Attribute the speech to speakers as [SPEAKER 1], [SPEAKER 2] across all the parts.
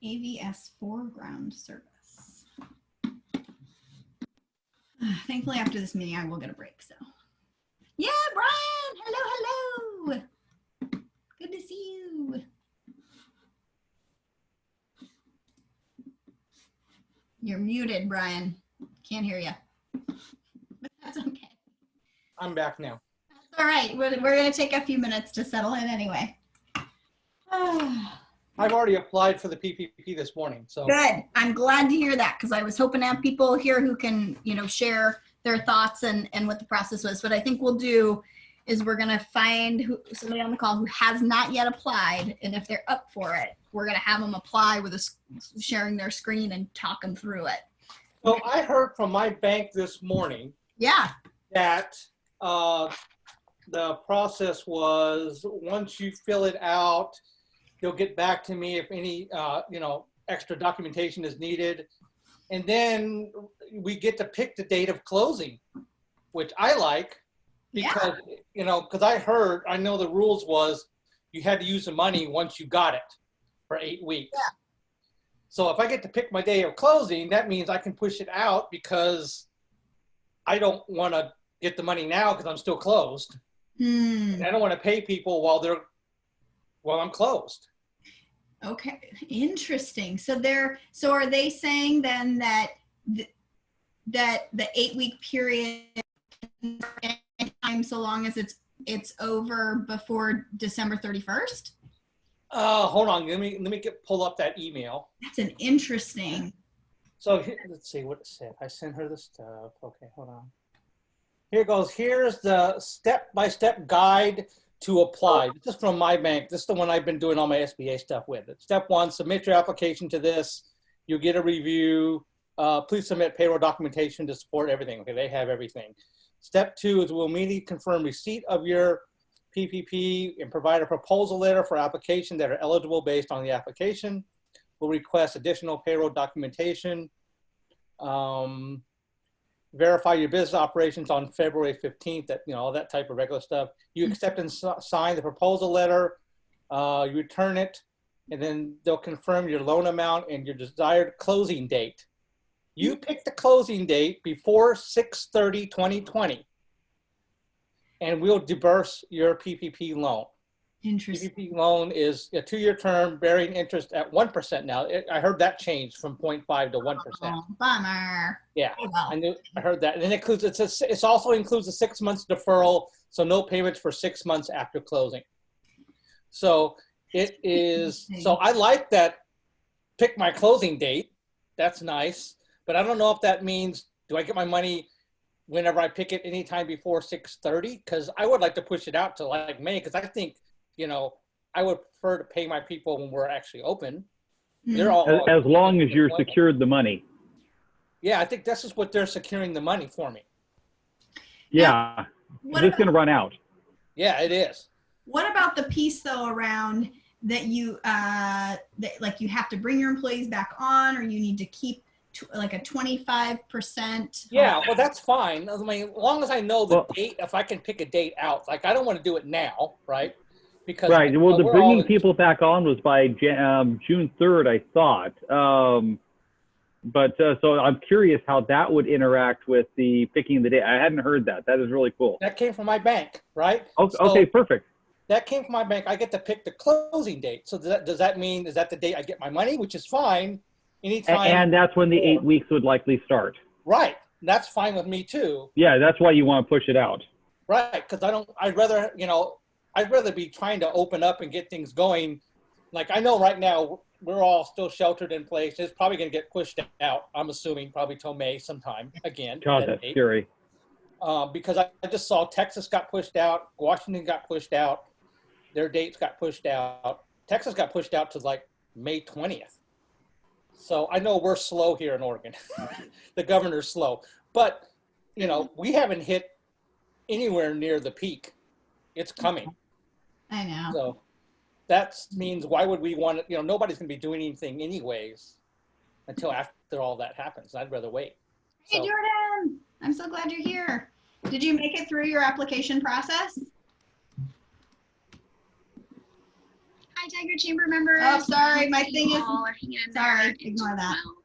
[SPEAKER 1] AVS4 ground service. Thankfully, after this meeting, I will get a break. So, yeah, Brian, hello. Good to see you. You're muted, Brian. Can't hear you. But that's okay.
[SPEAKER 2] I'm back now.
[SPEAKER 1] That's all right. We're going to take a few minutes to settle in anyway.
[SPEAKER 2] I've already applied for the PPP this morning. So
[SPEAKER 1] good. I'm glad to hear that because I was hoping to have people here who can, share their thoughts and what the process was. What I think we'll do is we're going to find somebody on the call who has not yet applied. And if they're up for it, we're going to have them apply with sharing their screen and talk them through it.
[SPEAKER 2] So I heard from my bank this morning.
[SPEAKER 1] Yeah.
[SPEAKER 2] That the process was once you fill it out, they'll get back to me if any, extra documentation is needed. And then we get to pick the date of closing, which I like because, because I know the rules was you had to use the money once you got it for 8 weeks. Yeah. So if I get to pick my day of closing, that means I can push it out because I don't want to get the money now because I'm still closed. And I don't want to pay people while I'm closed.
[SPEAKER 1] Okay, interesting. So are they saying then that that the 8-week period anytime so long as it's over before December 31st?
[SPEAKER 2] Hold on, let me pull up that email.
[SPEAKER 1] That's an interesting.
[SPEAKER 2] So let's see what it said. I sent her the stuff. Okay, hold on. Here it goes. Here's the step-by-step guide to apply. This is from my bank. This is the one I've been doing all my SBA stuff with. Step 1, submit your application to this. You'll get a review. Please submit payroll documentation to support everything. Okay, they have everything. Step 2 is we'll immediately confirm receipt of your PPP and provide a proposal letter for application that are eligible based on the application. We'll request additional payroll documentation. Verify your business operations on February 15th, all that type of regular stuff. You accept and sign the proposal letter, you return it, and then they'll confirm your loan amount and your desired closing date. You pick the closing date before 6/30/2020, and we'll disburse your PPP loan.
[SPEAKER 1] Interesting.
[SPEAKER 2] PPP loan is a 2-year term bearing interest at 1% now. I heard that changed from 0.5 to 1%.
[SPEAKER 1] Oh, bummer.
[SPEAKER 2] Yeah, I heard that. And it also includes a 6 months deferral, so no payments for 6 months after closing. So it is, so I like that pick my closing date. That's nice. But I don't know if that means, do I get my money whenever I pick it anytime before 6/30? Because I would like to push it out to like May, because I think, I would prefer to pay my people when we're actually open. They're all
[SPEAKER 3] as long as you're secured the money.
[SPEAKER 2] Yeah, I think this is what they're securing the money for me.
[SPEAKER 3] Yeah, it's going to run out.
[SPEAKER 2] Yeah, it is.
[SPEAKER 1] What about the piece though around that you like you have to bring your employees back on, or you need to keep like a 25%?
[SPEAKER 2] Yeah, well, that's fine. I mean, as long as I know the date, if I can pick a date out, like I don't want to do it now, right? Because
[SPEAKER 3] well, the bringing people back on was by June 3rd, I thought. So I'm curious how that would interact with the picking the date. I hadn't heard that. That is really cool.
[SPEAKER 2] That came from my bank, right?
[SPEAKER 3] Okay, perfect.
[SPEAKER 2] That came from my bank. I get to pick the closing date. So does that mean, is that the date I get my money, which is fine? Anytime.
[SPEAKER 3] And that's when the 8 weeks would likely start.
[SPEAKER 2] Right. That's fine with me too.
[SPEAKER 3] Yeah, that's why you want to push it out.
[SPEAKER 2] Right, because I'd rather be trying to open up and get things going. Like I know right now we're all still sheltered in place. It's probably going to get pushed out, I'm assuming, probably till May sometime again.
[SPEAKER 3] God, that's scary.
[SPEAKER 2] Because I just saw Texas got pushed out, Washington got pushed out, their dates got pushed out. Texas got pushed out to like May 20th. So I know we're slow here in Oregon. The governor's slow. But, we haven't hit anywhere near the peak. It's coming.
[SPEAKER 1] I know.
[SPEAKER 2] So that means why would we want to, you know, nobody's going to be doing anything anyways until after all that happens. I'd rather wait.
[SPEAKER 1] Hey,
[SPEAKER 2] So,
[SPEAKER 1] Jordan, I'm so glad you're here. Did you make it through your application process?
[SPEAKER 4] Hi, Tiger Chamber members.
[SPEAKER 1] Oh, sorry, my
[SPEAKER 4] Hope
[SPEAKER 1] thing
[SPEAKER 4] you
[SPEAKER 1] is,
[SPEAKER 4] all are hanging in
[SPEAKER 1] sorry,
[SPEAKER 4] there and
[SPEAKER 1] ignore
[SPEAKER 4] doing
[SPEAKER 1] that.
[SPEAKER 4] well.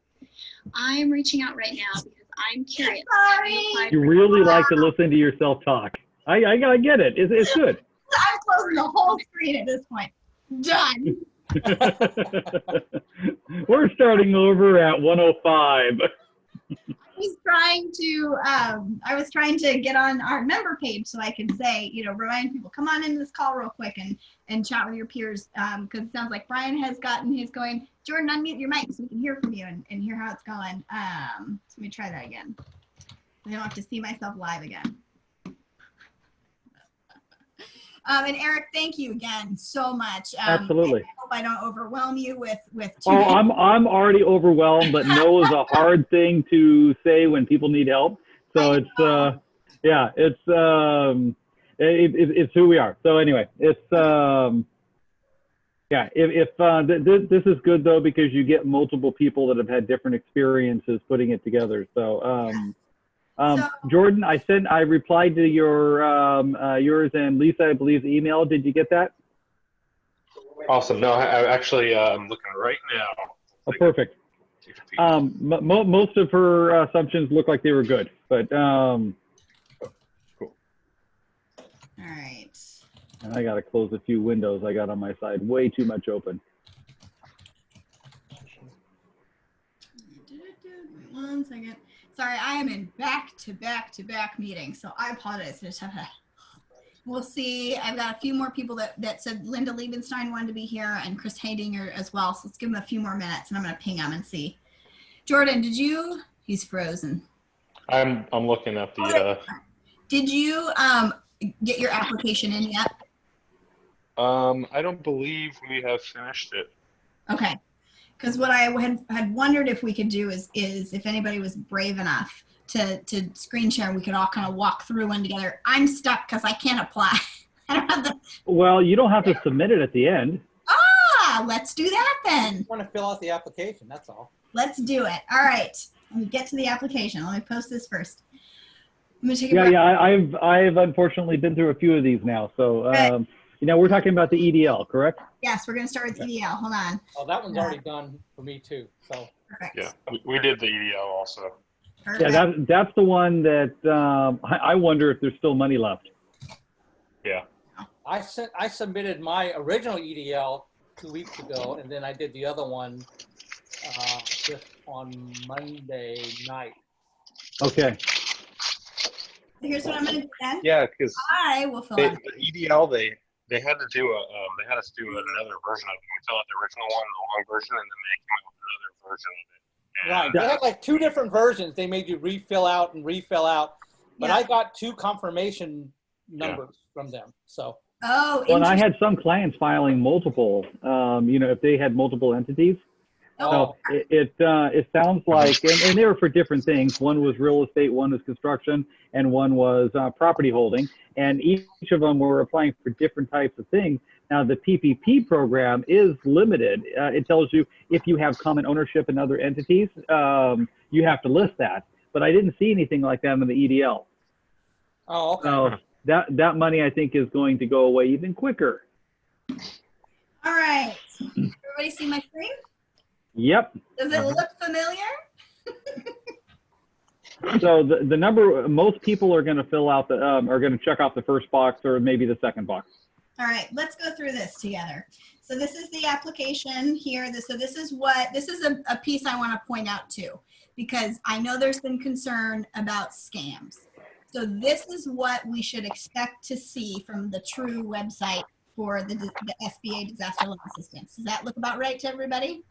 [SPEAKER 4] I'm reaching out right now because I'm curious. Have
[SPEAKER 1] Sorry.
[SPEAKER 4] applied
[SPEAKER 3] You
[SPEAKER 4] for-
[SPEAKER 3] really like to listen to yourself talk. I get it. It's good.
[SPEAKER 1] I'm closing the whole screen at this point. Done.
[SPEAKER 3] We're starting over at 105.
[SPEAKER 1] I was trying to get on our member page so I could say, you know, remind people, come on into this call real quick and chat with your peers. Because it sounds like Brian has gotten his going. Jordan, unmute your mic so we can hear from you and hear how it's going. So let me try that again. I don't have to see myself live again. And Eric, thank you again so much.
[SPEAKER 3] Absolutely.
[SPEAKER 1] I hope I don't overwhelm you with too
[SPEAKER 3] Oh,
[SPEAKER 1] many.
[SPEAKER 3] I'm already overwhelmed, but no is a hard thing to say when people need help. So it's yeah, it's who we are. So anyway, it's yeah. This is good though because you get multiple people that have had different experiences putting it together. So Jordan, I replied to your yours and Lisa, I believe, email. Did you get that?
[SPEAKER 5] Awesome. No, I actually, I'm looking right now.
[SPEAKER 3] Oh, perfect. Most of her assumptions look like they were good, but
[SPEAKER 5] Cool.
[SPEAKER 1] All right.
[SPEAKER 3] and I got to close a few windows I got on my side. Way too much open.
[SPEAKER 1] One second. Sorry, I am in back-to-back meetings, so I apologize. We'll see. I've got a few more people that said Linda Liebenstein wanted to be here and Chris Haydinger as well. So let's give them a few more minutes and I'm going to ping them and see. Jordan, he's frozen.
[SPEAKER 5] I'm looking at the,
[SPEAKER 1] Did you get your application in yet?
[SPEAKER 5] I don't believe we have finished it.
[SPEAKER 1] Okay. Because what I had wondered if we could do is if anybody was brave enough to screen share, we could all kind of walk through one together. I'm stuck because I can't apply. I don't have the.
[SPEAKER 3] Well, you don't have to submit it at the end.
[SPEAKER 1] Let's do that then.
[SPEAKER 2] I want to fill out the application. That's all.
[SPEAKER 1] Let's do it. All right. Let me get to the application. Let me post this first. I'm gonna take a breath.
[SPEAKER 3] Yeah. I've unfortunately been through a few of these now. So you know, we're talking about the EDL, correct?
[SPEAKER 1] Yes, we're gonna start with EDL. Hold on.
[SPEAKER 2] Oh, that one's already done for me too. So
[SPEAKER 1] Perfect.
[SPEAKER 5] Yeah, we did the EDL also.
[SPEAKER 1] Perfect.
[SPEAKER 3] Yeah, that's the one that I wonder if there's still money left.
[SPEAKER 5] Yeah.
[SPEAKER 2] I submitted my original EDL 2 weeks ago, and then I did the other one just on Monday night.
[SPEAKER 3] Okay.
[SPEAKER 1] So here's what I'm gonna do then.
[SPEAKER 5] Yeah, because
[SPEAKER 1] I will fill
[SPEAKER 5] the
[SPEAKER 1] out.
[SPEAKER 5] EDL, they had to do they had us do another version of it. We fill out the original one, the long version, and then they came up with another version of it.
[SPEAKER 2] Right. They had like 2 different versions. They made you refill out and refill out. But
[SPEAKER 1] Yeah.
[SPEAKER 2] I got 2 confirmation numbers from them. So
[SPEAKER 1] Oh,
[SPEAKER 3] Well, and I
[SPEAKER 1] interesting.
[SPEAKER 3] had some clients filing multiple, you know, if they had multiple entities.
[SPEAKER 2] Oh.
[SPEAKER 3] So it sounds like, and they were for different things. One was real estate, one was construction, and one was property holding. And each of them were applying for different types of things. Now, the PPP program is limited. It tells you if you have common ownership in other entities, you have to list that. But I didn't see anything like that in the EDL.
[SPEAKER 2] Oh, okay.
[SPEAKER 3] So that money, I think, is going to go away even quicker.
[SPEAKER 1] All right. Everybody see my screen?
[SPEAKER 3] Yep.
[SPEAKER 1] Does it look familiar?
[SPEAKER 3] So the number, most people are going to fill out the, are going to check off the first box or maybe the second box.
[SPEAKER 1] All right, let's go through this together. So this is the application here. This is a piece I want to point out too, because I know there's been concern about scams. So this is what we should expect to see from the true website for the SBA disaster loan assistance. Does that look about right to everybody?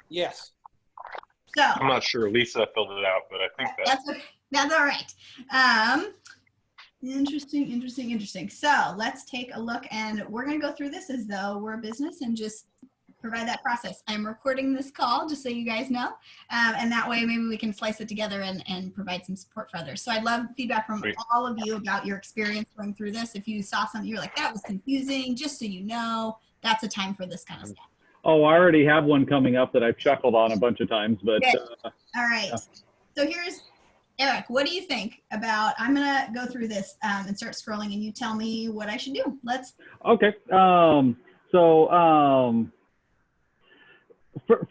[SPEAKER 2] Yes.
[SPEAKER 1] So
[SPEAKER 5] I'm not sure Lisa filled it out, but I think
[SPEAKER 1] that's all right. Interesting. So let's take a look, and we're going to go through this as though we're a business and just provide that process. I'm recording this call just so you guys know. And that way maybe we can slice it together and provide some support for others. So I'd love feedback from
[SPEAKER 5] Great.
[SPEAKER 1] all of you about your experience going through this. If you saw something you're like, that was confusing, just so you know, that's a time for this kind of stuff.
[SPEAKER 3] Oh, I already have one coming up that I've chuckled on a bunch of times, but
[SPEAKER 1] All right. So here's Eric. What do you think about, I'm going to go through this and start scrolling and you tell me what I should do. Let's.
[SPEAKER 3] okay.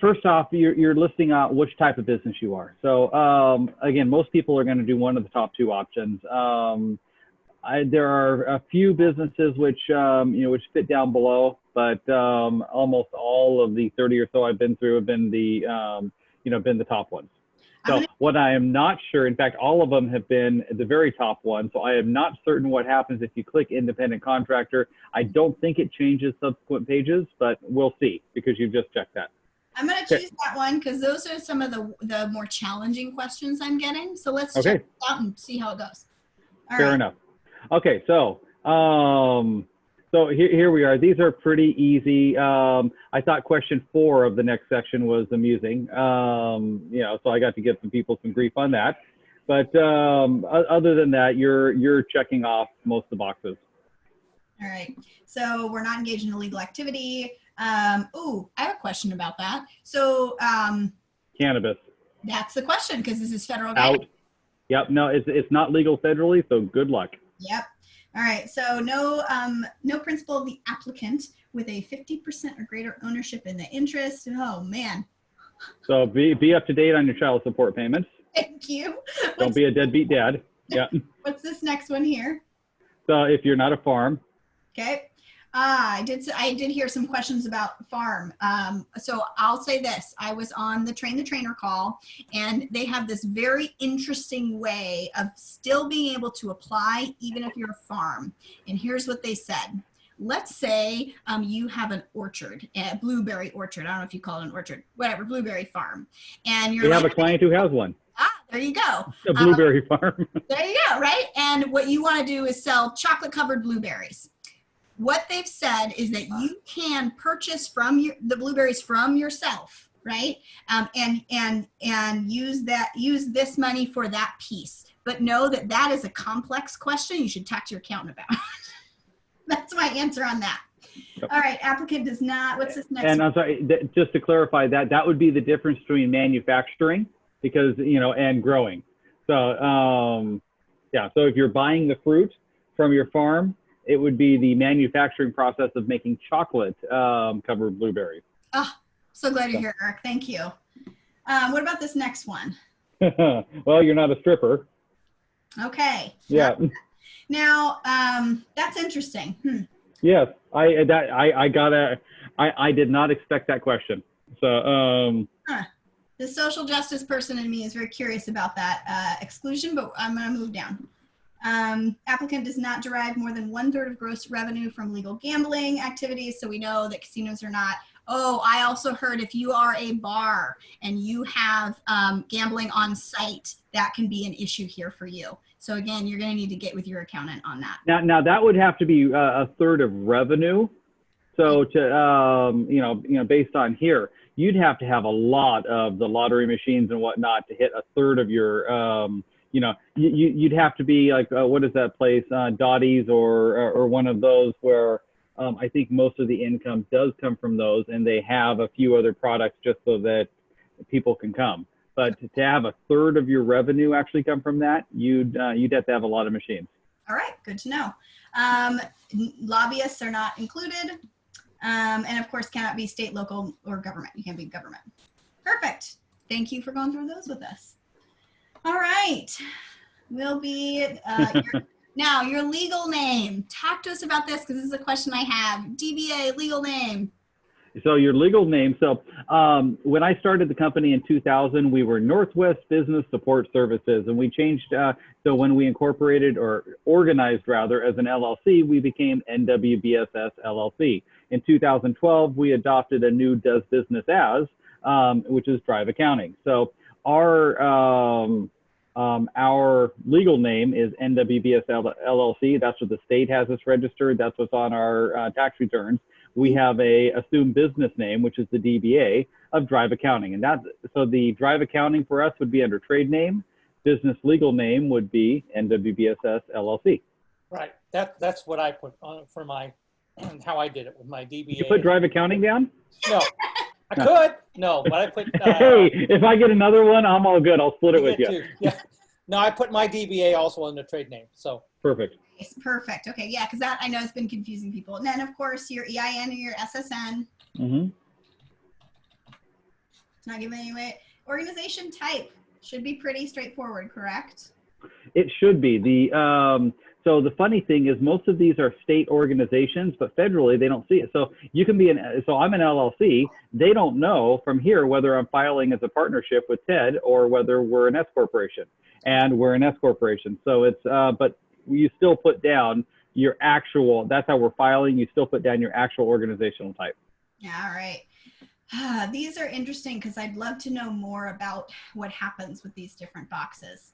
[SPEAKER 3] First off, you're listing out which type of business you are. So again, most people are going to do one of the top two options. There are a few businesses which which fit down below, but almost all of the 30 or so I've been through have been the been the top ones. So what I am not sure, in fact, all of them have been the very top one. So I am not certain what happens if you click independent contractor. I don't think it changes subsequent pages, but we'll see because you've just checked that.
[SPEAKER 1] I'm going to choose that one because those are some of the more challenging questions I'm getting. So let's check it out and see how it goes. All
[SPEAKER 3] Fair
[SPEAKER 1] right.
[SPEAKER 3] enough. Okay, so here we are. These are pretty easy. I thought question 4 of the next section was amusing. So I got to give some people some grief on that. But other than that, you're checking off most of the boxes.
[SPEAKER 1] All right. So we're not engaged in illegal activity. I have a question about that. So
[SPEAKER 3] Cannabis.
[SPEAKER 1] that's the question because this is federal.
[SPEAKER 3] Out. Yep. No, it's not legal federally, so good luck.
[SPEAKER 1] Yep. All right. So no principal of the applicant with a 50% or greater ownership in the interest. Oh man.
[SPEAKER 3] So be up to date on your child support payments.
[SPEAKER 1] Thank you.
[SPEAKER 3] Don't be a deadbeat dad. Yeah.
[SPEAKER 1] What's this next one here?
[SPEAKER 3] So if you're not a farm.
[SPEAKER 1] Okay. I did hear some questions about farm. So I'll say this, I was on the Train the Trainer call and they have this very interesting way of still being able to apply even if you're a farm. And here's what they said. Let's say you have an orchard, a blueberry orchard. I don't know if you call it an orchard, whatever, blueberry farm. And you're
[SPEAKER 3] have a client who has one.
[SPEAKER 1] There you go.
[SPEAKER 3] A blueberry farm.
[SPEAKER 1] There you go, right? And what you want to do is sell chocolate covered blueberries. What they've said is that you can purchase the blueberries from yourself, right? And use this money for that piece. But know that that is a complex question you should talk to your accountant about. That's my answer on that. All right, applicant does not, what's this next?
[SPEAKER 3] And I'm sorry, just to clarify that would be the difference between manufacturing because, and growing. So, so if you're buying the fruit from your farm, it would be the manufacturing process of making chocolate covered blueberries.
[SPEAKER 1] Oh, so glad you're here, Eric. Thank you. What about this next one?
[SPEAKER 3] Well, you're not a stripper.
[SPEAKER 1] Okay.
[SPEAKER 3] Yeah.
[SPEAKER 1] Now, that's interesting.
[SPEAKER 3] Yes, I did not expect that question. So,
[SPEAKER 1] the social justice person in me is very curious about that exclusion, but I'm going to move down. Applicant does not derive more than 1/3 of gross revenue from legal gambling activities. So we know that casinos are not. Oh, I also heard if you are a bar and you have gambling on site, that can be an issue here for you. So again, you're going to need to get with your accountant on that.
[SPEAKER 3] Now that would have to be 1/3 of revenue. So to, based on here, you'd have to have a lot of the lottery machines and whatnot to hit 1/3 of your, you'd have to be like, what is that place, Dottie's or one of those where I think most of the income does come from those, and they have a few other products just so that people can come. But to have 1/3 of your revenue actually come from that, you'd have to have a lot of machines.
[SPEAKER 1] All right, good to know. Lobbyists are not included, and of course cannot be state, local, or government. You can't be government. Perfect. Thank you for going through those with us. All right, we'll be now your legal name. Talk to us about this because this is a question I have. DBA legal name.
[SPEAKER 3] So your legal name. So when I started the company in 2000, we were Northwest Business Support Services, and we changed. So when we incorporated or organized rather as an LLC, we became NWBSS LLC. In 2012, we adopted a new does business as, which is Drive Accounting. So our legal name is NWBS LLC. That's what the state has us registered. That's what's on our tax returns. we have a assumed business name, which is the DBA of Drive Accounting. And so the Drive Accounting for us would be under trade name. Business legal name would be NWBSS LLC.
[SPEAKER 2] Right. That's what I put on for my, how I did it with my DBA.
[SPEAKER 3] You put Drive Accounting down?
[SPEAKER 2] No, I could. No, but I put.
[SPEAKER 3] Hey, if I get another one, I'm all good. I'll split it with you.
[SPEAKER 2] Too. Yeah. No, I put my DBA also in the trade name. So.
[SPEAKER 3] Perfect.
[SPEAKER 1] Perfect. Okay. Yeah. Because that I know has been confusing people. And then of course your EIN or your SSN.
[SPEAKER 3] Mm-hmm.
[SPEAKER 1] It's not giving any way. Organization type should be pretty straightforward, correct?
[SPEAKER 3] It should be. So the funny thing is most of these are state organizations, but federally they don't see it. So you can be so I'm an LLC. They don't know from here whether I'm filing as a partnership with TED or whether we're an S corporation, and we're an S corporation. So it's, but you still put down your actual, that's how we're filing. You still put down your actual organizational type.
[SPEAKER 1] Yeah. All right. These are interesting because I'd love to know more about what happens with these different boxes.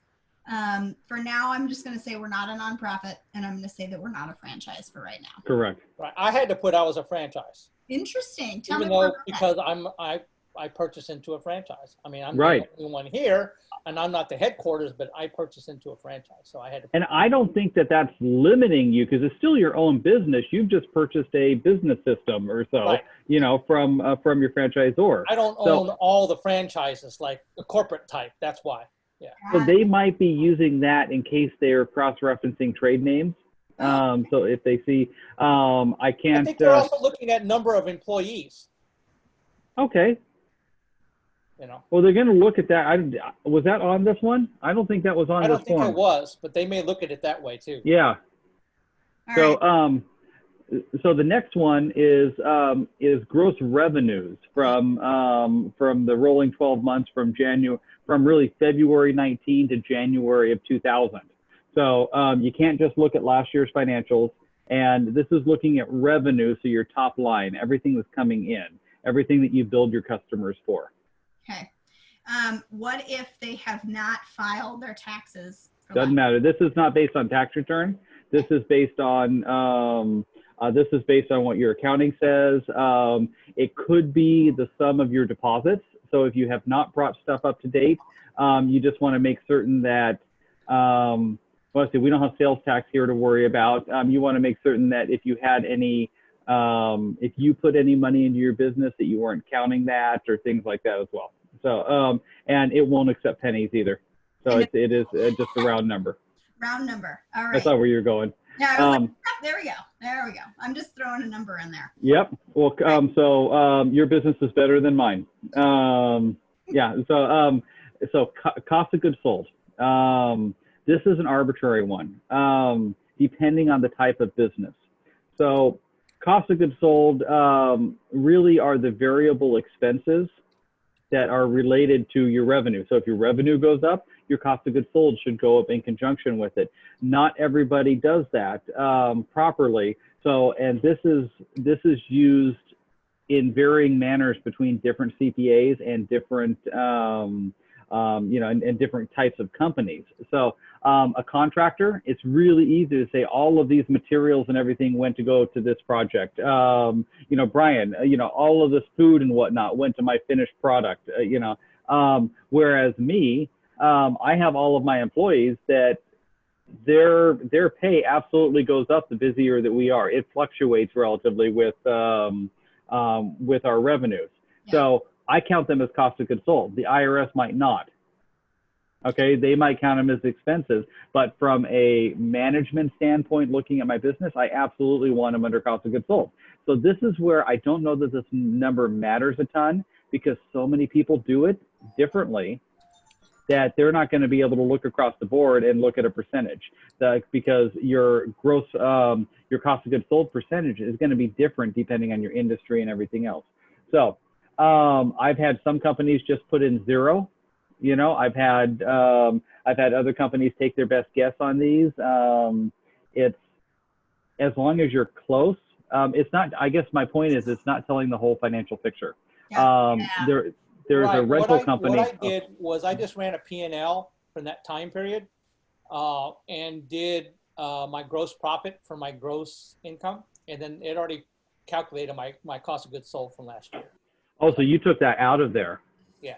[SPEAKER 1] For now, I'm just going to say we're not a nonprofit, and I'm going to say that we're not a franchise for right now.
[SPEAKER 3] Correct.
[SPEAKER 2] Right. I had to put I was a franchise.
[SPEAKER 1] Interesting. Tell
[SPEAKER 2] Even
[SPEAKER 1] me more
[SPEAKER 2] though
[SPEAKER 1] about
[SPEAKER 2] because I purchased into a franchise. I mean, I'm
[SPEAKER 3] right.
[SPEAKER 2] the only one here, and I'm not the headquarters, but I purchased into a franchise, so I had to.
[SPEAKER 3] And I don't think that that's limiting you because it's still your own business. You've just purchased a business system or so,
[SPEAKER 2] Right.
[SPEAKER 3] you know, from your franchisor.
[SPEAKER 2] I don't own all the franchises like the corporate type. That's why. Yeah.
[SPEAKER 3] So they might be using that in case they're cross-referencing trade names. So if they see, I can't.
[SPEAKER 2] I think they're also looking at number of employees.
[SPEAKER 3] Okay.
[SPEAKER 2] You know.
[SPEAKER 3] Well, they're going to look at that. Was that on this one? I don't think that was on this
[SPEAKER 2] I don't think
[SPEAKER 3] form.
[SPEAKER 2] it was, but they may look at it that way too.
[SPEAKER 3] Yeah.
[SPEAKER 1] All
[SPEAKER 3] So,
[SPEAKER 1] right.
[SPEAKER 3] So the next one is gross revenues from the rolling 12 months from really February 19 to January of 2000. So you can't just look at last year's financials, and this is looking at revenue, so your top line, everything that's coming in, everything that you build your customers for.
[SPEAKER 1] Okay. What if they have not filed their taxes?
[SPEAKER 3] Doesn't matter. This is not based on tax return. This is based on what your accounting says. It could be the sum of your deposits. So if you have not brought stuff up to date, you just want to make certain that, let's see, we don't have sales tax here to worry about. You want to make certain that if you had any, if you put any money into your business that you weren't counting that or things like that as well. So, and it won't accept pennies either. So it is just a round number.
[SPEAKER 1] Round number. All right.
[SPEAKER 3] That's not where you're going.
[SPEAKER 1] Yeah, I was like, there we go. There we go. I'm just throwing a number in there.
[SPEAKER 3] Yep. Well, so your business is better than mine. Yeah. So cost of goods sold. This is an arbitrary one, depending on the type of business. So cost of goods sold really are the variable expenses that are related to your revenue. So if your revenue goes up, your cost of goods sold should go up in conjunction with it. Not everybody does that properly. So, and this is used in varying manners between different CPAs and different, and different types of companies. So a contractor, it's really easy to say all of these materials and everything went to go to this project. Brian, all of this food and whatnot went to my finished product, whereas me, I have all of my employees that their pay absolutely goes up the busier that we are. It fluctuates relatively with our revenues. Yeah. So I count them as cost of goods sold. The IRS might not. Okay, they might count them as expenses, but from a management standpoint, looking at my business, I absolutely want them under cost of goods sold. So this is where I don't know that this number matters a ton because so many people do it differently that they're not going to be able to look across the board and look at a percentage because your gross, your cost of goods sold percentage is going to be different depending on your industry and everything else. So I've had some companies just put in 0. I've had other companies take their best guess on these. It's as long as you're close. It's not. I guess my point is it's not telling the whole financial picture. There's
[SPEAKER 2] right.
[SPEAKER 3] a rental company.
[SPEAKER 2] What I did was I just ran a P&L from that time period and did my gross profit for my gross income, and then it already calculated my cost of goods sold from last year.
[SPEAKER 3] Oh, so you took that out of there.
[SPEAKER 2] Yeah.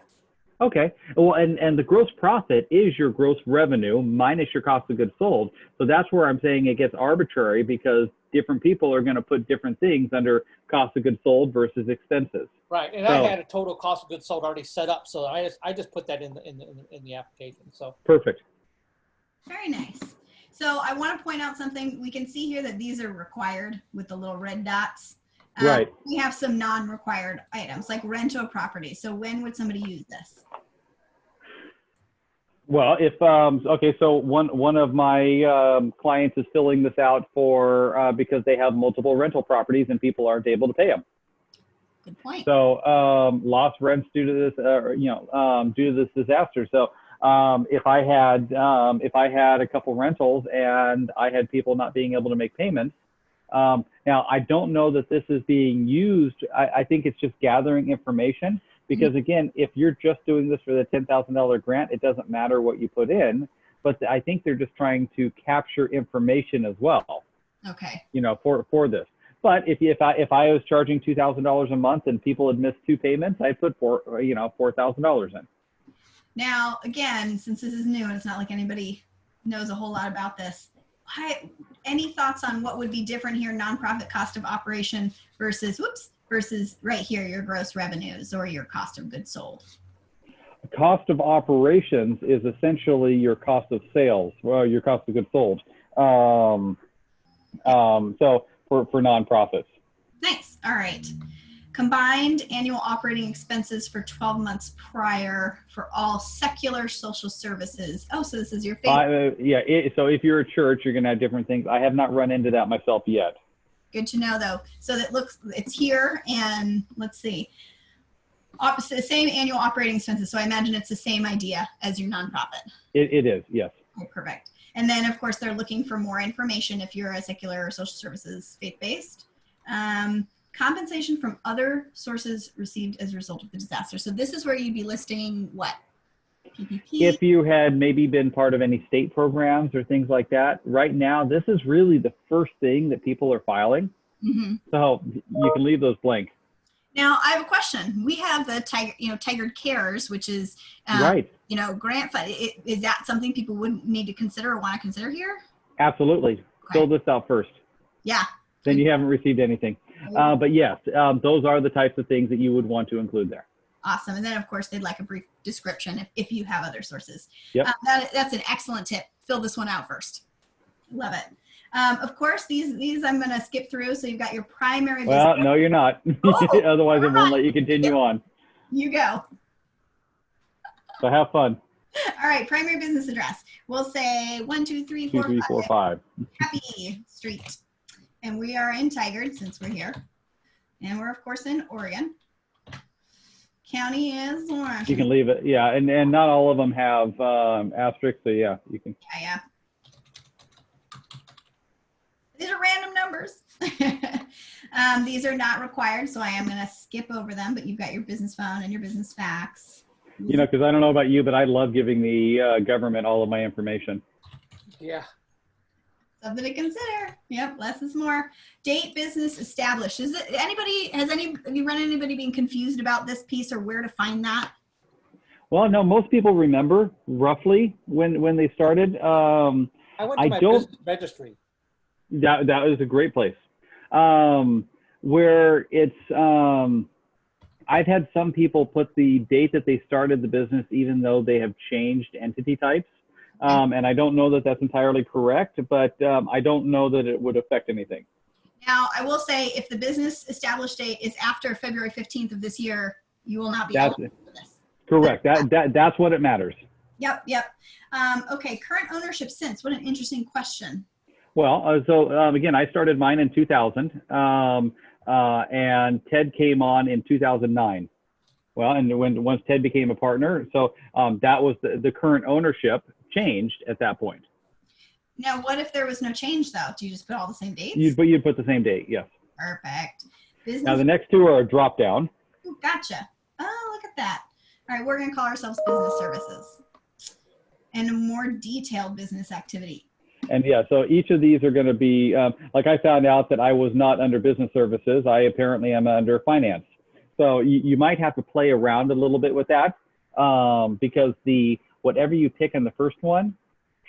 [SPEAKER 3] Okay. Well, and the gross profit is your gross revenue minus your cost of goods sold. So that's where I'm saying it gets arbitrary, because different people are going to put different things under cost of goods sold versus expenses.
[SPEAKER 2] Right, and
[SPEAKER 3] So,
[SPEAKER 2] I had a total cost of goods sold already set up, so I just put that in the application. So
[SPEAKER 3] perfect.
[SPEAKER 1] Very nice. So I want to point out something. We can see here that these are required with the little red dots.
[SPEAKER 3] Right.
[SPEAKER 1] We have some non-required items like rental property. So when would somebody use this?
[SPEAKER 3] Well, if okay, so one of my clients is filling this out for because they have multiple rental properties and people aren't able to pay them.
[SPEAKER 1] Good point.
[SPEAKER 3] So lost rents due to this, due to this disaster. So if I had a couple rentals and I had people not being able to make payments, now I don't know that this is being used. I think it's just gathering information, because again, if you're just doing this for the $10,000 grant, it doesn't matter what you put in. But I think they're just trying to capture information as well.
[SPEAKER 1] Okay.
[SPEAKER 3] You know, for this. But if I was charging $2,000 a month and people had missed 2 payments, I'd put $4,000 in.
[SPEAKER 1] Now, again, since this is new and it's not like anybody knows a whole lot about this, any thoughts on what would be different here, nonprofit cost of operation versus right here, your gross revenues or your cost of goods sold?
[SPEAKER 3] Cost of operations is essentially your cost of sales, well, your cost of goods sold. So for nonprofits.
[SPEAKER 1] Nice. All right. Combined annual operating expenses for 12 months prior for all secular social services. Oh, so this is your favorite.
[SPEAKER 3] So if you're a church, you're going to have different things. I have not run into that myself yet.
[SPEAKER 1] Good to know, though. So it's here, and let's see. The same annual operating expenses. So I imagine it's the same idea as your nonprofit.
[SPEAKER 3] It is, yes.
[SPEAKER 1] Okay, perfect. And then, of course, they're looking for more information if you're a secular or social services faith-based. Compensation from other sources received as a result of the disaster. So this is where you'd be listing what? PPP?
[SPEAKER 3] If you had maybe been part of any state programs or things like that. Right now, this is really the first thing that people are filing. Mm-hmm. So you can leave those blank.
[SPEAKER 1] Now, I have a question. We have the Tigard Cares, which is,
[SPEAKER 3] right.
[SPEAKER 1] Grant fund. Is that something people would need to consider or want to consider here?
[SPEAKER 3] Absolutely. Okay. Fill this out first.
[SPEAKER 1] Yeah.
[SPEAKER 3] Then you haven't received anything. But yes, those are the types of things that you would want to include there.
[SPEAKER 1] Awesome. And then, of course, they'd like a brief description if you have other sources.
[SPEAKER 3] Yep.
[SPEAKER 1] That's an excellent tip. Fill this one out first. Love it. Of course, these I'm going to skip through. So you've got your primary business.
[SPEAKER 3] Well, no, you're not. Otherwise, it won't let you continue on.
[SPEAKER 1] You go.
[SPEAKER 3] So have fun.
[SPEAKER 1] All right. Primary business address. We'll say 1, 2, 3, 4,
[SPEAKER 3] 5.
[SPEAKER 1] Happy Street. And we are in Tigard since we're here. And we're, of course, in Oregon. County is Washington.
[SPEAKER 3] You can leave it. Yeah. And not all of them have asterisks. So, yeah, you can.
[SPEAKER 1] Yeah. These are random numbers. These are not required, so I am going to skip over them, but you've got your business phone and your business fax.
[SPEAKER 3] Because I don't know about you, but I love giving the government all of my information.
[SPEAKER 2] Yeah.
[SPEAKER 1] Something to consider. Yep, less is more. Date business established. Have you run anybody being confused about this piece or where to find that?
[SPEAKER 3] Well, no, most people remember roughly when they started.
[SPEAKER 2] I went to my business registry.
[SPEAKER 3] That was a great place. Where it's, I've had some people put the date that they started the business, even though they have changed entity types. And I don't know that that's entirely correct, but I don't know that it would affect anything.
[SPEAKER 1] Now, I will say if the business established date is after February 15th of this year, you will not be eligible for this.
[SPEAKER 3] Correct. That's what it matters.
[SPEAKER 1] Yep. Okay, current ownership since. What an interesting question.
[SPEAKER 3] Well, again, I started mine in 2000, and Ted came on in 2009. Well, and once Ted became a partner, so that was the current ownership changed at that point.
[SPEAKER 1] Now, what if there was no change, though? Do you just put all the same dates?
[SPEAKER 3] You'd put the same date, yes.
[SPEAKER 1] Perfect. Business.
[SPEAKER 3] Now, the next two are a drop down.
[SPEAKER 1] Ooh, gotcha. Oh, look at that. All right, we're going to call ourselves business services and a more detailed business activity.
[SPEAKER 3] And yeah, so each of these are going to be, like I found out that I was not under business services. I apparently am under finance. So you might have to play around a little bit with that because whatever you pick in the first one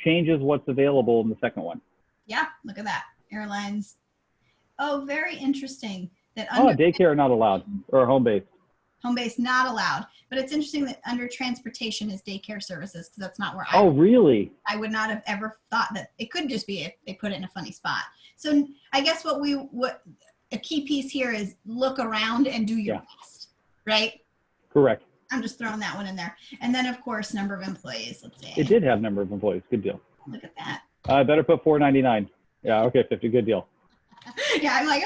[SPEAKER 3] changes what's available in the second one.
[SPEAKER 1] Yeah, look at that. Airlines. Oh, very interesting. That
[SPEAKER 3] Daycare not allowed, or home base.
[SPEAKER 1] Home base not allowed. But it's interesting that under transportation is daycare services because that's not where
[SPEAKER 3] Oh, really?
[SPEAKER 1] I would not have ever thought that. It could just be if they put it in a funny spot. So I guess what a key piece here is look around and do your best, right?
[SPEAKER 3] Correct.
[SPEAKER 1] I'm just throwing that one in there. And then of course, number of employees, let's say.
[SPEAKER 3] It did have number of employees. Good deal.
[SPEAKER 1] Look at that.
[SPEAKER 3] I better put 499. Yeah, okay, 50, good deal.
[SPEAKER 1] Yeah, I'm like,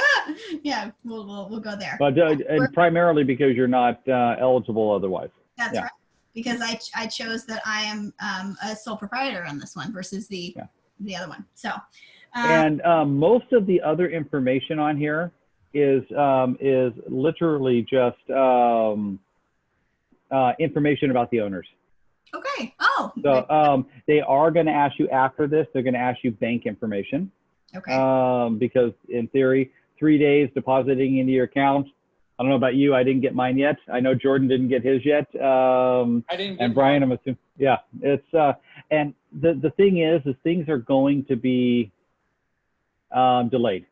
[SPEAKER 1] yeah, we'll go there.
[SPEAKER 3] But and primarily because you're not eligible otherwise.
[SPEAKER 1] That's right. Because I chose that I am a sole proprietor on this one versus the other one. So.
[SPEAKER 3] And most of the other information on here is literally just information about the owners.
[SPEAKER 1] Okay. Oh.
[SPEAKER 3] So they are going to ask you after this. They're going to ask you bank information.
[SPEAKER 1] Okay.
[SPEAKER 3] Because in theory, 3 days depositing into your account. I don't know about you. I didn't get mine yet. I know Jordan didn't get his yet.
[SPEAKER 2] I didn't get
[SPEAKER 3] and Brian,
[SPEAKER 2] mine.
[SPEAKER 3] I'm assuming. Yeah. It's and the thing is things are going to be delayed.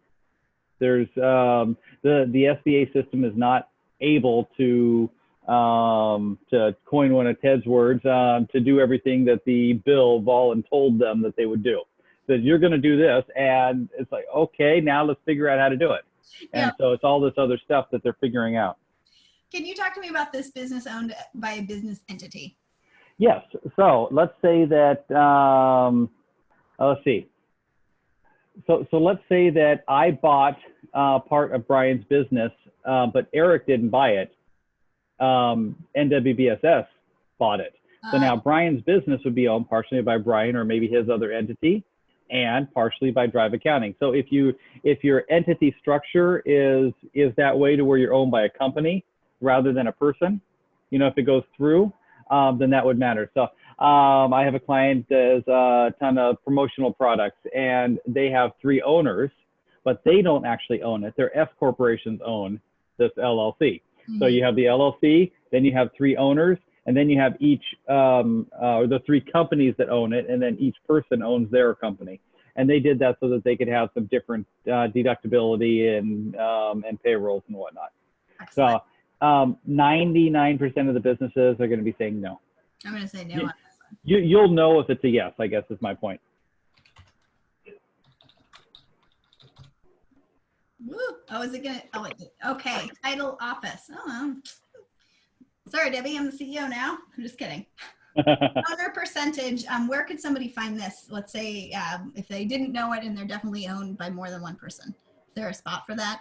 [SPEAKER 3] There's the SBA system is not able to coin one of Ted's words, to do everything that the bill told them that they would do. That you're going to do this, and it's like, okay, now let's figure out how to do it. And so it's all this other stuff that they're figuring out.
[SPEAKER 1] Can you talk to me about this business owned by a business entity?
[SPEAKER 3] Yes. So let's say that, let's see. So let's say that I bought part of Brian's business, but Eric didn't buy it. NWBSS bought it. So now Brian's business would be owned partially by Brian or maybe his other entity, and partially by Drive Accounting. So if your entity structure is that way to where you're owned by a company rather than a person, if it goes through, then that would matter. So I have a client that does a ton of promotional products, and they have 3 owners, but they don't actually own it. Their S corporations own this LLC. Mm-hmm. So you have the LLC, then you have 3 owners, and then you have each, the 3 companies that own it, and then each person owns their company. And they did that so that they could have some different deductibility and payrolls and whatnot. Excellent. So 99% of the businesses are going to be saying no.
[SPEAKER 1] I'm going to say no.
[SPEAKER 3] You'll know if it's a yes, I guess is my point.
[SPEAKER 1] Woo. Oh, is it going to? Okay. Title office. Oh, sorry, Debbie. I'm the CEO now. I'm just kidding. Owner percentage. Where could somebody find this? Let's say if they didn't know it and they're definitely owned by more than one person. Is there a spot for that?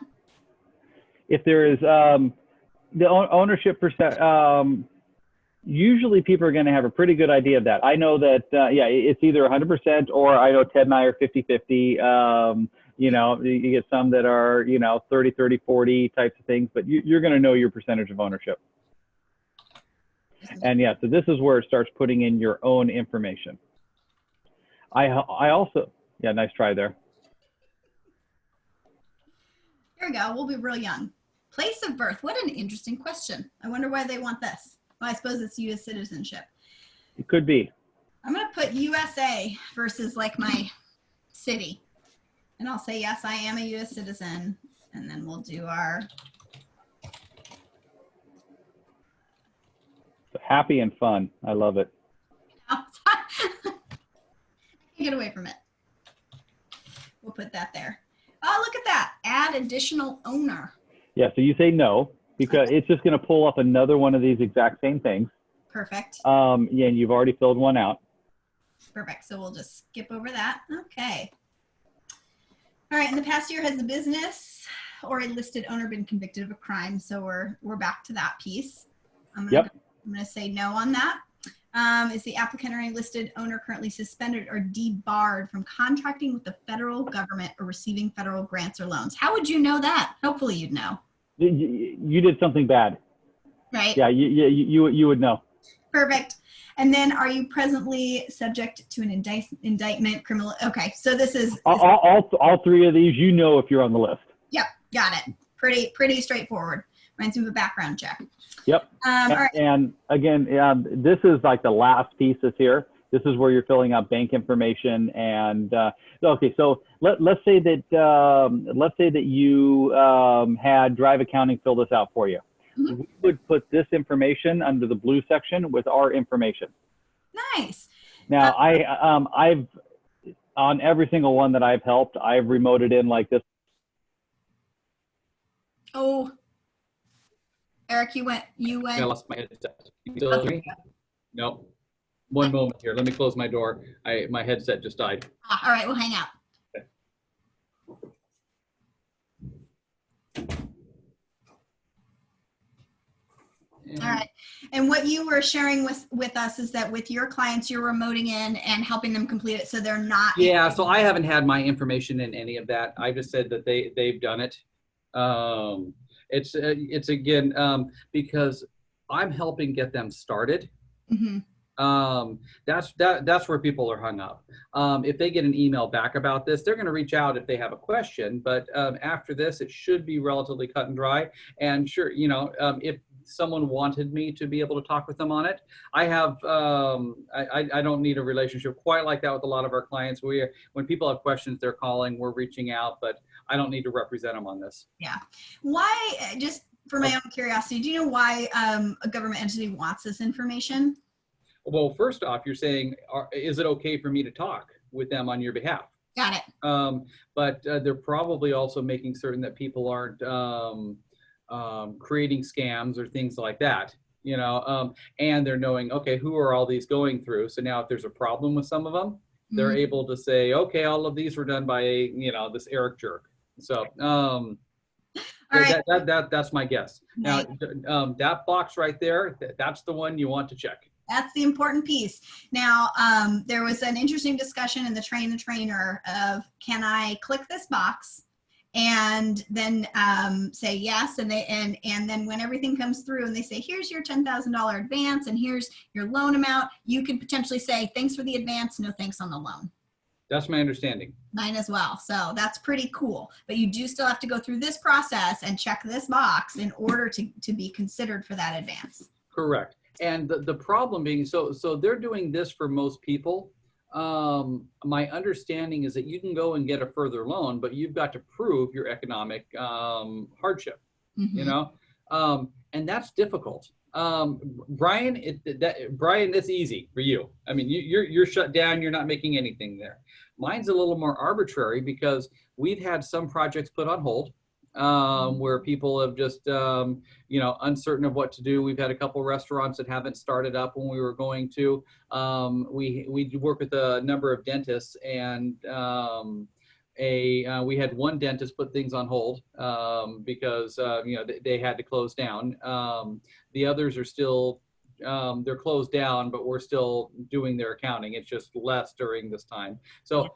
[SPEAKER 3] If there is the ownership percent, usually people are going to have a pretty good idea of that. I know that, it's either 100% or I know Ted and I are 50-50. You get some that are, 30, 30, 40 types of things, but you're going to know your percentage of ownership. And yeah, so this is where it starts putting in your own information. I also, nice try there.
[SPEAKER 1] Here we go. We'll be real young. Place of birth. What an interesting question. I wonder why they want this. Well, I suppose it's U.S. citizenship.
[SPEAKER 3] It could be.
[SPEAKER 1] I'm going to put USA versus like my city. And I'll say, yes, I am a U.S. citizen. And then we'll do our...
[SPEAKER 3] Happy and fun. I love it.
[SPEAKER 1] I can't get away from it. We'll put that there. Oh, look at that. Add additional owner.
[SPEAKER 3] Yeah, so you say no, because it's just going to pull up another one of these exact same things.
[SPEAKER 1] Perfect.
[SPEAKER 3] And you've already filled one out.
[SPEAKER 1] Perfect. So we'll just skip over that. Okay. All right. In the past year, has the business or a listed owner been convicted of a crime? So we're back to that piece. I'm going to say no on that. Is the applicant or a listed owner currently suspended or debarred from contracting with the federal government or receiving federal grants or loans? How would you know that? Hopefully you'd know.
[SPEAKER 3] You did something bad.
[SPEAKER 1] Right?
[SPEAKER 3] Yeah, you would know.
[SPEAKER 1] Perfect. And then are you presently subject to an indictment, criminal? Okay, so this is.
[SPEAKER 3] All three of these, you know if you're on the list.
[SPEAKER 1] Yep, got it. Pretty straightforward. Reminds me of a background check.
[SPEAKER 3] Yep.
[SPEAKER 1] All right.
[SPEAKER 3] And again, this is like the last piece is here. This is where you're filling out bank information. And okay, so let's say that you had Drive Accounting fill this out for you.
[SPEAKER 1] Mm-hmm.
[SPEAKER 3] We would put this information under the blue section with our information.
[SPEAKER 1] Nice.
[SPEAKER 3] Now, I've on every single one that I've helped, I've remoted in like this.
[SPEAKER 1] Oh, Eric, you went.
[SPEAKER 6] I lost my headset. You still hear me? Nope. One moment here. Let me close my door. My headset just died.
[SPEAKER 1] All right, we'll hang out. All right. And what you were sharing with us is that with your clients, you're remoting in and helping them complete it so they're not.
[SPEAKER 6] Yeah, so I haven't had my information in any of that. I just said that they've done it. It's again, because I'm helping get them started.
[SPEAKER 1] Mm-hmm.
[SPEAKER 6] That's where people are hung up. If they get an email back about this, they're going to reach out if they have a question. But after this, it should be relatively cut and dry. And sure, if someone wanted me to be able to talk with them on it, I have. I don't need a relationship quite like that with a lot of our clients. When people have questions, they're calling, we're reaching out, but I don't need to represent them on this.
[SPEAKER 1] Yeah. Why? Just for my own curiosity, do you know why a government entity wants this information?
[SPEAKER 6] Well, first off, you're saying, is it okay for me to talk with them on your behalf?
[SPEAKER 1] Got it.
[SPEAKER 6] But they're probably also making certain that people aren't creating scams or things like that, and they're knowing, okay, who are all these going through? So now if there's a problem with some of them, they're
[SPEAKER 1] Mm-hmm.
[SPEAKER 6] able to say, okay, all of these were done by, this Eric jerk. So
[SPEAKER 1] All right.
[SPEAKER 6] that's my guess. Now, that box right there, that's the one you want to check.
[SPEAKER 1] That's the important piece. Now, there was an interesting discussion in the Train the Trainer of, can I click this box and then say yes, and then when everything comes through and they say, here's your $10,000 advance and here's your loan amount, you can potentially say, thanks for the advance, no thanks on the loan.
[SPEAKER 6] That's my understanding.
[SPEAKER 1] Mine as well. So that's pretty cool. But you do still have to go through this process and check this box in order to be considered for that advance.
[SPEAKER 6] Correct. And the problem being, so they're doing this for most people. My understanding is that you can go and get a further loan, but you've got to prove your economic hardship,
[SPEAKER 1] Mm-hmm.
[SPEAKER 6] And that's difficult. Brian, Brian, that's easy for you. I mean, you're shut down. You're not making anything there. Mine's a little more arbitrary because we've had some projects put on hold. Where people have just, uncertain of what to do. We've had a couple restaurants that haven't started up when we were going to. We work with a number of dentists, and we had one dentist put things on hold because they had to close down. The others are still they're closed down, but we're still doing their accounting. It's just less during this time. So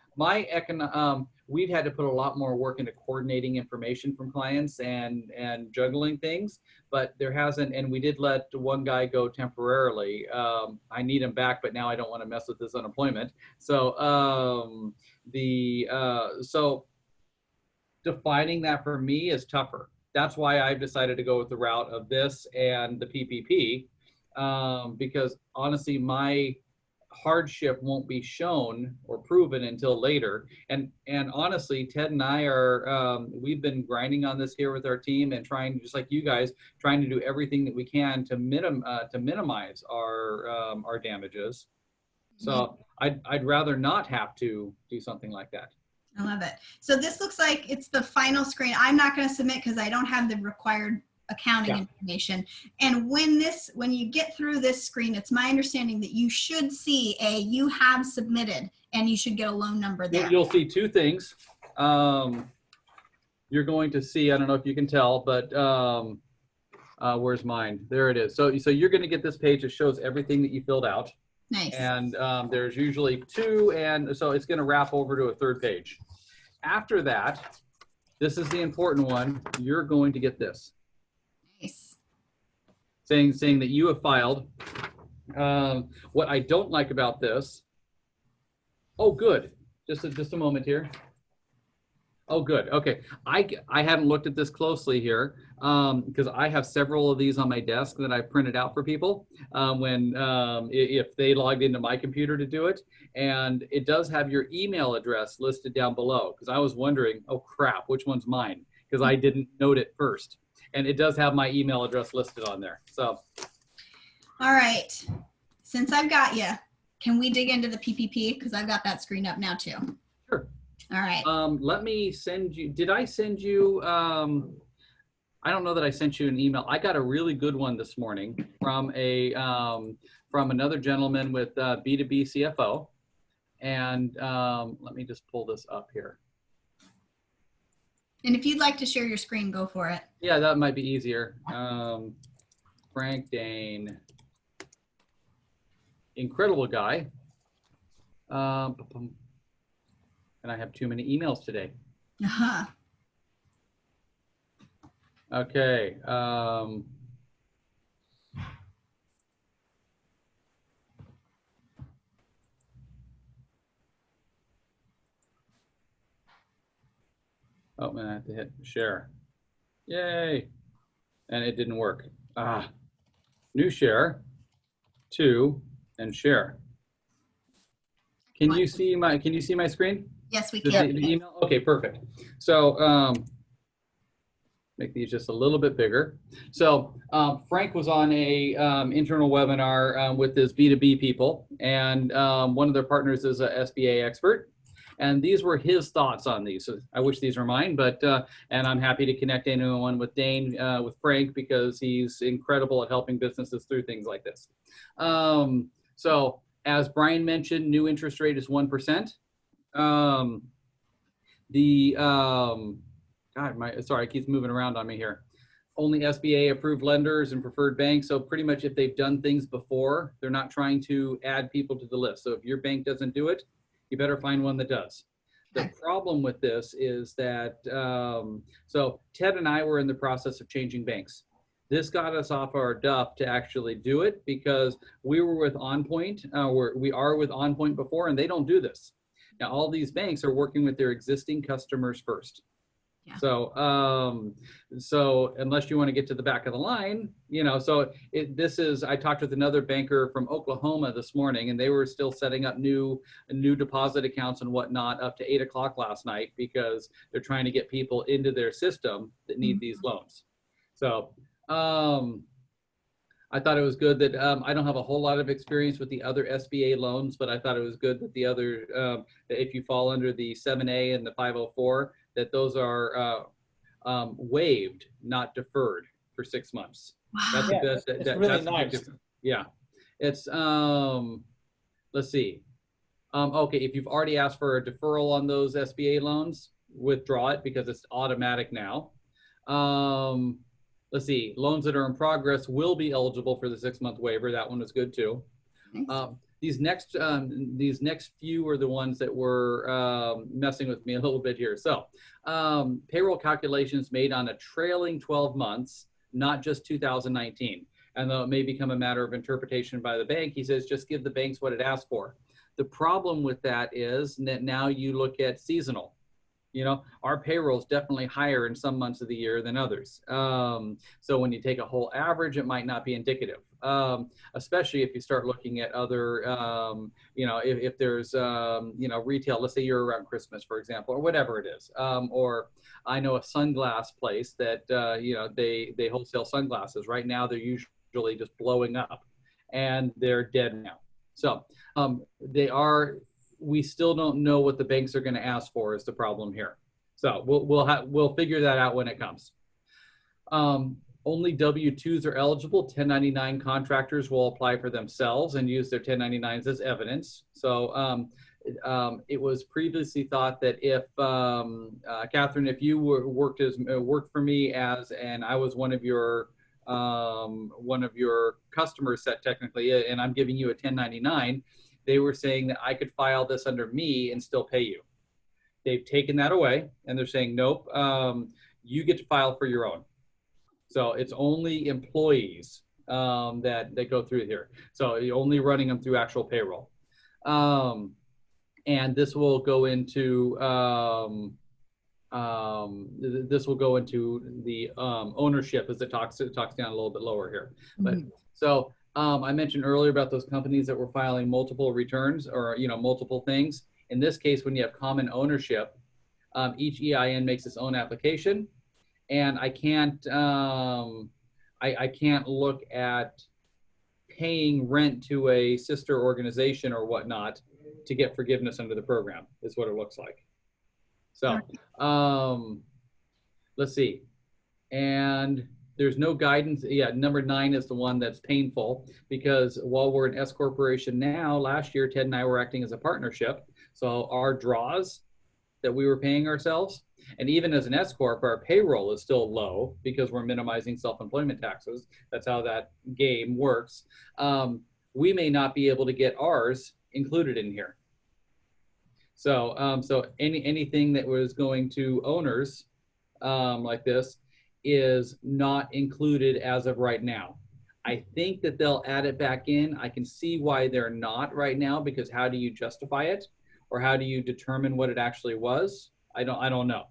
[SPEAKER 6] we've had to put a lot more work into coordinating information from clients and juggling things, but there hasn't, and we did let one guy go temporarily. I need him back, but now I don't want to mess with his unemployment. So so defining that for me is tougher. That's why I've decided to go with the route of this and the PPP. Because honestly, my hardship won't be shown or proven until later. And honestly, Ted and I are, we've been grinding on this here with our team and trying, just like you guys, trying to do everything that we can to minimize our damages. So I'd rather not have to do something like that.
[SPEAKER 1] I love it. So this looks like it's the final screen. I'm not going to submit because I don't have the required accounting information. And when you get through this screen, it's my understanding that you should see you have submitted, and you should get a loan number there.
[SPEAKER 6] You'll see two things. You're going to see, I don't know if you can tell, but where's mine? There it is. So you're going to get this page that shows everything that you filled out.
[SPEAKER 1] Nice.
[SPEAKER 6] And there's usually two, and so it's going to wrap over to a third page. After that, this is the important one. You're going to get this.
[SPEAKER 1] Nice.
[SPEAKER 6] Saying that you have filed What I don't like about this, oh, good. Just a moment here. Oh, good. Okay. I haven't looked at this closely here because I have several of these on my desk that I printed out for people if they logged into my computer to do it. And it does have your email address listed down below because I was wondering, oh, crap, which one's mine? Because I didn't note it first. And it does have my email address listed on there. So.
[SPEAKER 1] All right. Since I've got you, can we dig into the PPP? Because I've got that screen up now too.
[SPEAKER 6] Sure.
[SPEAKER 1] All right.
[SPEAKER 6] Let me send you, did I send you, I don't know that I sent you an email. I got a really good one this morning from from another gentleman with B2B CFO. And let me just pull this up here.
[SPEAKER 1] And if you'd like to share your screen, go for it.
[SPEAKER 6] Yeah, that might be easier. Frank Dane, incredible guy. And I have too many emails today.
[SPEAKER 1] Uh-huh.
[SPEAKER 6] Okay. Oh, man, I have to hit share. Yay. And it didn't work. New share, two, and share. Can you see my screen?
[SPEAKER 1] Yes, we
[SPEAKER 6] The
[SPEAKER 1] can.
[SPEAKER 6] email? Okay, perfect. So make these just a little bit bigger. So Frank was on a internal webinar with his B2B people, and one of their partners is a SBA expert. And these were his thoughts on these. So I wish these were mine, but and I'm happy to connect anyone with Dane, with Frank, because he's incredible at helping businesses through things like this. So as Brian mentioned, new interest rate is 1%. God, sorry, it keeps moving around on me here. Only SBA approved lenders and preferred banks. So pretty much if they've done things before, they're not trying to add people to the list. So if your bank doesn't do it, you better find one that does. The problem with this is that, so Ted and I were in the process of changing banks. This got us off our duff to actually do it because we were with OnPoint, we are with OnPoint before, and they don't do this. Now, all these banks are working with their existing customers first. Yeah. So, so unless you want to get to the back of the line, you know, so I talked with another banker from Oklahoma this morning, and they were still setting up new deposit accounts and whatnot up to 8 o'clock last night because they're trying to get people into their system that need these loans. So, I thought it was good that I don't have a whole lot of experience with the other SBA loans, but I thought it was good that the other, if you fall under the 7A and the 504, that those are waived, not deferred for 6 months.
[SPEAKER 1] Wow.
[SPEAKER 6] That's
[SPEAKER 2] Yeah,
[SPEAKER 6] the best.
[SPEAKER 2] it's really nice.
[SPEAKER 6] Yeah, it's let's see. Okay, if you've already asked for a deferral on those SBA loans, withdraw it because it's automatic now. Let's see, loans that are in progress will be eligible for the 6-month waiver. That one was good too. Nice. These next few are the ones that were messing with me a little bit here. So payroll calculations made on a trailing 12 months, not just 2019. And though it may become a matter of interpretation by the bank, he says, just give the banks what it asks for. The problem with that is that now you look at seasonal. You know, our payroll is definitely higher in some months of the year than others. So when you take a whole average, it might not be indicative, especially if you start looking at other, you know, if there's, you know, retail, let's say you're around Christmas, for example, or whatever it is. Or I know a sunglass place that, you know, they wholesale sunglasses. Right now, they're usually just blowing up and they're dead now. So we still don't know what the banks are going to ask for is the problem here. So we'll figure that out when it comes. Only W-2s are eligible. 1099 contractors will apply for themselves and use their 1099s as evidence. So it was previously thought that if Catherine, if you worked for me and I was one of your customers set technically, and I'm giving you a 1099. They were saying that I could file this under me and still pay you. They've taken that away and they're saying, nope, you get to file for your own. So it's only employees that go through here. So you're only running them through actual payroll. And this will go into the ownership as it talks down a little bit lower here. But so I mentioned earlier about those companies that were filing multiple returns or multiple things. In this case, when you have common ownership, each EIN makes its own application, and I can't look at paying rent to a sister organization or whatnot to get forgiveness under the program. Is what it looks like. So let's see. And there's no guidance. Yeah, number 9 is the one that's painful, because while we're an S corporation now, last year Ted and I were acting as a partnership. So our draws that we were paying ourselves, and even as an S corp, our payroll is still low because we're minimizing self-employment taxes. That's how that game works. We may not be able to get ours included in here. So so anything that was going to owners like this is not included as of right now. I think that they'll add it back in. I can see why they're not right now, because how do you justify it, or how do you determine what it actually was? I don't know.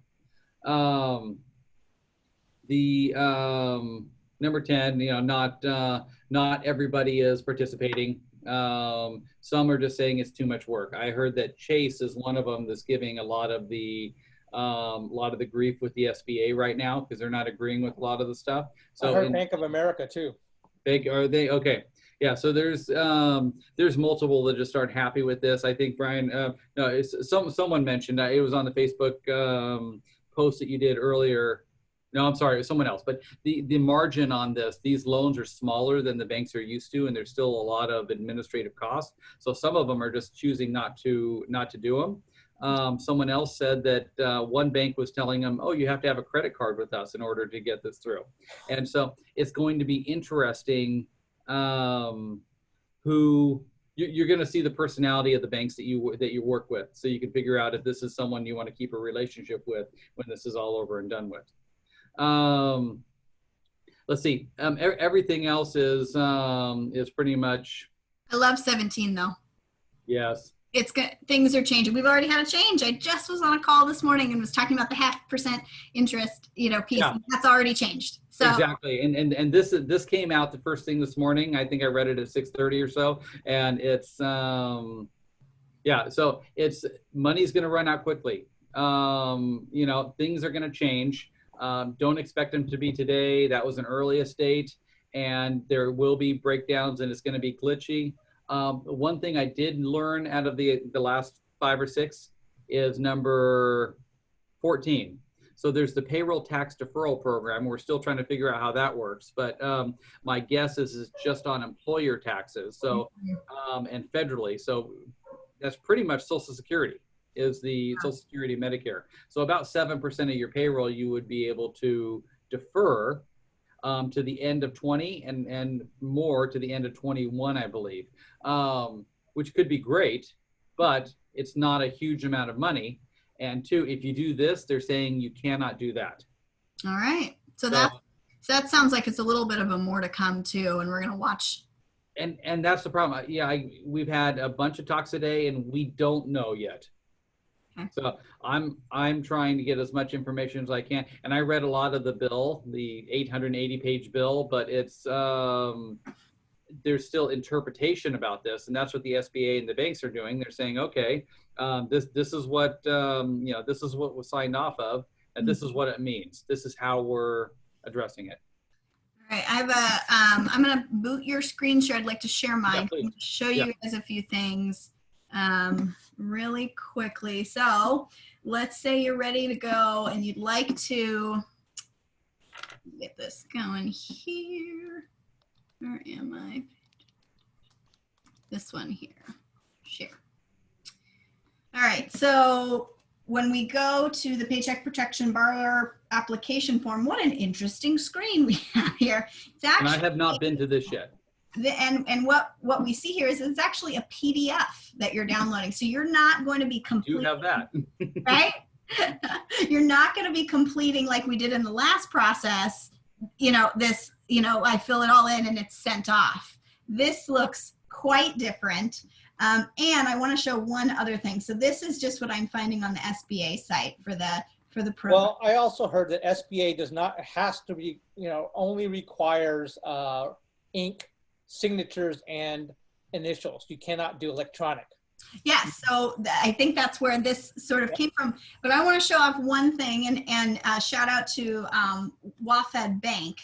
[SPEAKER 6] Number 10, not everybody is participating. Some are just saying it's too much work. I heard that Chase is one of them that's giving a lot of the grief with the SBA right now, because they're not agreeing with a lot of the stuff. So
[SPEAKER 2] I heard Bank of America too.
[SPEAKER 6] Are they okay? Yeah. So there's multiple that just aren't happy with this. I think Brian, no, someone mentioned it was on the Facebook post that you did earlier. No, I'm sorry, it was someone else. But the margin on this, these loans are smaller than the banks are used to, and there's still a lot of administrative costs. So some of them are just choosing not to do them. Someone else said that one bank was telling them, oh, you have to have a credit card with us in order to get this through. And so it's going to be interesting who you're going to see the personality of the banks that you work with, so you can figure out if this is someone you want to keep a relationship with when this is all over and done with. Let's see. Everything else is pretty much.
[SPEAKER 1] I love 17 though.
[SPEAKER 6] Yes.
[SPEAKER 1] It's good. Things are changing. We've already had a change. I just was on a call this morning and was talking about the 0.5% interest, piece.
[SPEAKER 6] Yeah.
[SPEAKER 1] That's already changed. So
[SPEAKER 6] exactly. And this came out the first thing this morning. I think I read it at 6:30 or so. And it's yeah. So it's money's going to run out quickly. Things are going to change. Don't expect them to be today. That was an earliest date, and there will be breakdowns, and it's going to be glitchy. One thing I did learn out of the last 5 or 6 is number 14. So there's the payroll tax deferral program. We're still trying to figure out how that works, but my guess is it's just on employer taxes. So and federally. So that's pretty much Social Security. Is the Social Security Medicare. So about 7% of your payroll you would be able to defer to the end of 20 and more to the end of 21, I believe, which could be great, but it's not a huge amount of money. And 2, if you do this, they're saying you cannot do that.
[SPEAKER 1] All right. So that sounds like it's a little bit of a more to come too, and we're going to watch. And
[SPEAKER 6] that's the problem. Yeah, we've had a bunch of talks today, and we don't know yet. So I'm trying to get as much information as I can, and I read a lot of the bill, the 880-page bill, but it's there's still interpretation about this, and that's what the SBA and the banks are doing. They're saying, okay, this is what this is what was signed off of, and this is what it means. This is how we're addressing it.
[SPEAKER 1] All right, I have I'm going to boot your screen share. I'd like to share mine.
[SPEAKER 6] Yeah,
[SPEAKER 1] show you guys a few things. Really quickly. So let's say you're ready to go and you'd like to get this going here. Where am I? This one here. Share. All right. So when we go to the Paycheck Protection Borrower application form, what an interesting screen we have here. It's actually,
[SPEAKER 6] and I have not been to this yet.
[SPEAKER 1] And what we see here is it's actually a PDF that you're downloading. So you're not going to be completing.
[SPEAKER 6] You have that.
[SPEAKER 1] Right? You're not going to be completing like we did in the last process, this you know, I fill it all in and it's sent off. This looks quite different. And I want to show one other thing. So this is just what I'm finding on the SBA site for the program.
[SPEAKER 2] Well, I also heard that SBA does not, has to be, you know, only requires ink, signatures, and initials. You cannot do electronic.
[SPEAKER 1] Yeah, so I think that's where this sort of came from. But I want to show off one thing and shout out to WaFd Bank,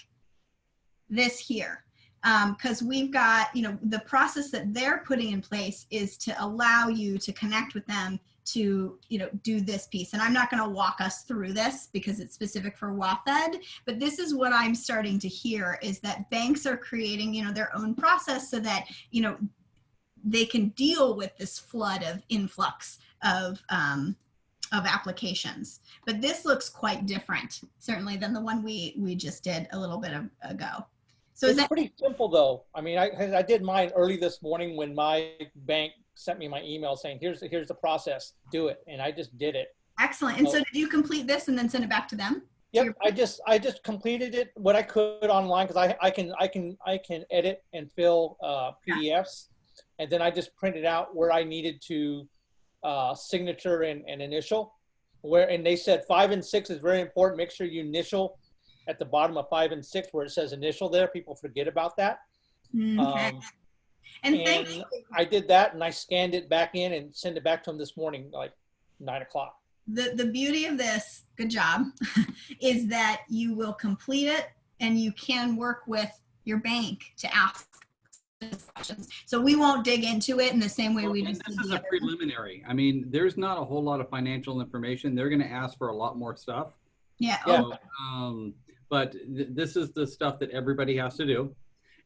[SPEAKER 1] this here. Because we've got, you know, the process that they're putting in place is to allow you to connect with them to, you know, do this piece. And I'm not going to walk us through this because it's specific for WaFd, but this is what I'm starting to hear is that banks are creating, you know, their own process so that, you know, they can deal with this flood of influx of applications. But this looks quite different, certainly, than the one we just did a little bit ago. So
[SPEAKER 2] It's pretty simple, though. I mean, I did mine early this morning when my bank sent me my email saying, here's the process, do it. And I just did it.
[SPEAKER 1] Excellent. And so did you complete this and then send it back to them?
[SPEAKER 2] Yep, I just completed it what I could online because I can edit and fill PDFs, and then I just printed out where I needed to signature and initial. And they said 5 and 6 is very important. Make sure you initial at the bottom of 5 and 6 where it says initial there. People forget about that.
[SPEAKER 1] Mm-hmm. And thank you.
[SPEAKER 2] I did that and I scanned it back in and sent it back to them this morning, like 9 o'clock.
[SPEAKER 1] The beauty of this, good job, is that you will complete it and you can work with your bank to ask questions. So we won't dig into it in the same way we just did
[SPEAKER 6] This is
[SPEAKER 1] the
[SPEAKER 6] a
[SPEAKER 1] other.
[SPEAKER 6] preliminary. I mean, there's not a whole lot of financial information. They're going to ask for a lot more stuff.
[SPEAKER 1] Yeah.
[SPEAKER 2] Yeah.
[SPEAKER 6] But this is the stuff that everybody has to do.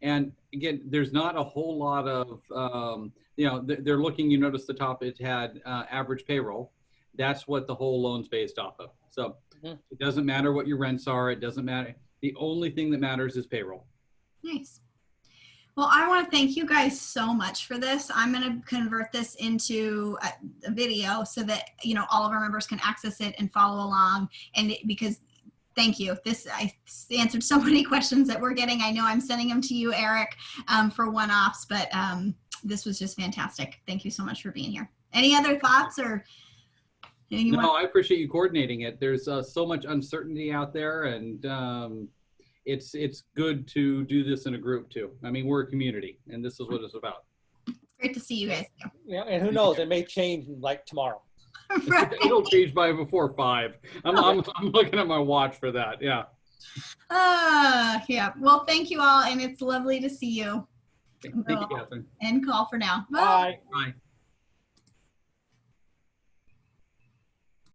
[SPEAKER 6] And again, there's not a whole lot of, you know, they're looking, you notice the top, it had average payroll. That's what the whole loan's based off of. So it doesn't matter what your rents are. It doesn't matter. The only thing that matters is payroll.
[SPEAKER 1] Nice. Well, I want to thank you guys so much for this. I'm going to convert this into a video so that, you know, all of our members can access it and follow along. And because thank you. I answered so many questions that we're getting. I know I'm sending them to you, Eric, for one-offs, but this was just fantastic. Thank you so much for being here. Any other thoughts or anything you want?
[SPEAKER 6] No, I appreciate you coordinating it. There's so much uncertainty out there, and it's good to do this in a group too. I mean, we're a community, and this is what it's about.
[SPEAKER 1] Great to see you guys.
[SPEAKER 2] Yeah, and who knows, it may change like tomorrow.
[SPEAKER 1] Right.
[SPEAKER 6] It'll change by before 5. I'm looking at my watch for that. Yeah.
[SPEAKER 1] Yeah. Well, thank you all, and it's lovely to see you.
[SPEAKER 6] Thank you, Catherine.
[SPEAKER 1] End call for now.
[SPEAKER 2] Bye.
[SPEAKER 6] Bye.